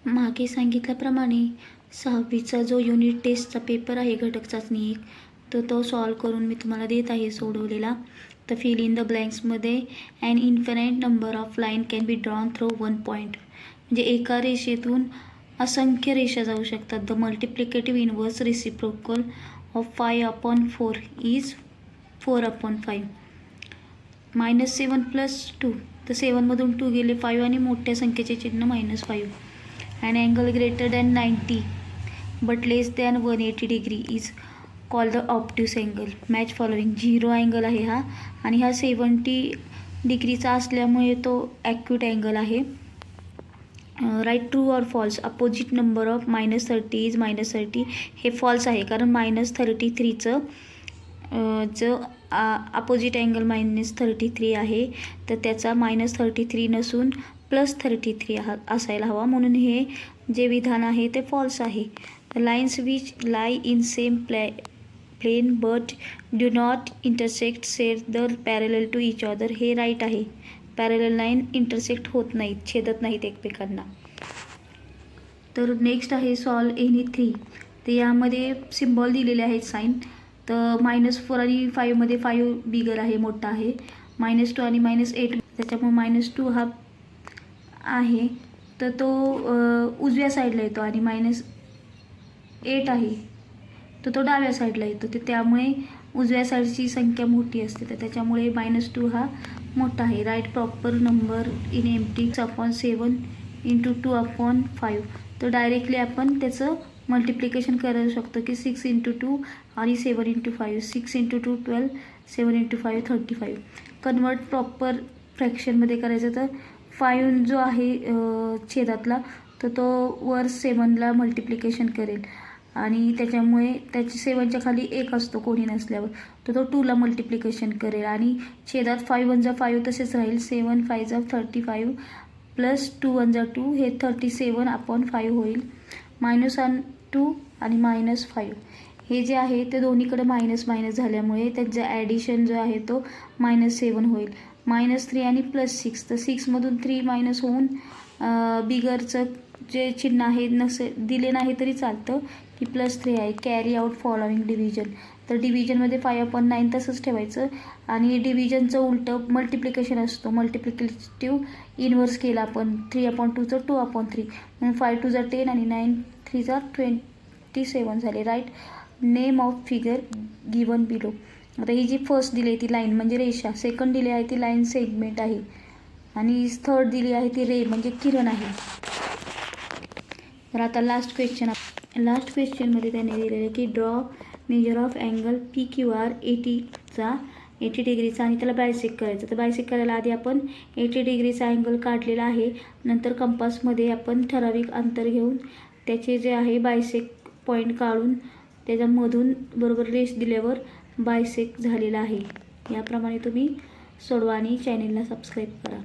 मागे सांगितल्याप्रमाणे 6वीचा जो युनिट टेस्टचा पेपर आहे घटक चाचणी 1 तर तो सॉल्व करून मी तुम्हाला देत आहे सोडवलेला. तर फिल इन द ब्लँक्समध्ये an infinite number of line can be drawn through one point, म्हणजे एका रेषेतून असंख्य रेषा जाऊ शकतात. The multiplicative inverse reciprocal of 5/4 is 4/5. -7 + 2 तर 7मधून 2 गेले 5 आणि मोठ्या संख्येचे चिन्ह -5. An angle greater than 90 but less than 180 degree is called the obtuse angle. Match following. 0 angle आहे हा आणि हा 70 डिग्रीचा असल्यामुळे तो ॲक्यूट अँगल आहे. Right true or false. Opposite number of -30 is -30. हे फॉल्स आहे कारण -33चं जो अपोजिट अँगल -33 आहे तर त्याचा -33 नसून +33 असायला हवा, म्हणून हे जे विधान आहे ते फॉल्स आहे. Lines which lie in same plane but do not intersect set the parallel to each other. हे राईट आहे. पॅरलल लाईन इंटरसेक्ट होत नाहीत, छेदत नाहीत एकमेकांना. तर नेक्स्ट आहे सॉल्व एनी 3. तर यामध्ये सिम्बॉल दिलेले आहेत साईन. तर -4 आणि 5मध्ये 5 बिगर आहे, मोठा आहे. -2 आणि -8 त्याच्यामुळे -2 हा आहे तर तो उजव्या साईडला येतो आणि -8 आहे तर तो डाव्या साईडला येतो. तर त्यामुळे उजव्या साईडची संख्या मोठी असते तर त्याच्यामुळे -2 हा मोठा आहे. Right proper number in empty 6/7 × 2/5. तर डायरेक्टली आपण त्याचं मल्टिप्लिकेशन करू शकतो की 6 × 2 आणि 7 × 5. 6 × 2 12, 7 × 5 35. कन्वर्ट प्रॉपर फ्रॅक्शनमध्ये करायचं तर 5 जो आहे छेदातला तर तो वर 7ला मल्टिप्लिकेशन करेल आणि त्याच्यामुळे त्याची 7च्या खाली 1 असतो कोणी नसल्यावर तर तो 2ला मल्टिप्लिकेशन करेल आणि छेदात 5 × 5 तसेच राहील. 7 × 5 = 35 + 2 × 2 हे 37/5 होईल. -2 आणि -5 हे जे आहे ते दोन्हीकडे मायनस झाल्यामुळे त्याचं ॲडिशन जो आहे तो -7 होईल. -3 आणि +6 तर 6मधून 3 मायनस होऊन बिगरचं जे चिन्ह आहे दिले नाही तरी चालतं की +3 आहे. Carry out following division. तर डिव्हिजनमध्ये 5/9 तसंच ठेवायचं आणि डिव्हिजनचं उलटं मल्टिप्लिकेशन असतो. मल्टिप्लिकेटिव्ह इनवर्स केला आपण 3/2चं 2/3 म्हणून 5 × 2 10 आणि 9 × 3 27 झाले. Right name of figure given below. आता ही जी फर्स्ट दिली आहे ती लाईन म्हणजे रेषा, सेकंड दिली आहे ती लाईन सेगमेंट आहे आणि थर्ड दिली आहे ती रे म्हणजे किरण आहे. तर आता लास्ट क्वेश्चनमध्ये त्याने दिलेलं आहे की draw measure of angle PQR 80 डिग्रीचा आणि त्याला बायसेक करायचं. तर बायसेक करायला आधी आपण 80 डिग्रीचा अँगल काढलेला आहे. नंतर कंपासमध्ये आपण ठराविक अंतर घेऊन त्याचे जे आहे बायसेक पॉईंट काढून त्याच्यामधून बरोबर रेष दिल्यावर बायसेक झालेला आहे. याप्रमाणे तुम्ही सोडवा आणि चॅनेलला सबस्क्राईब करा.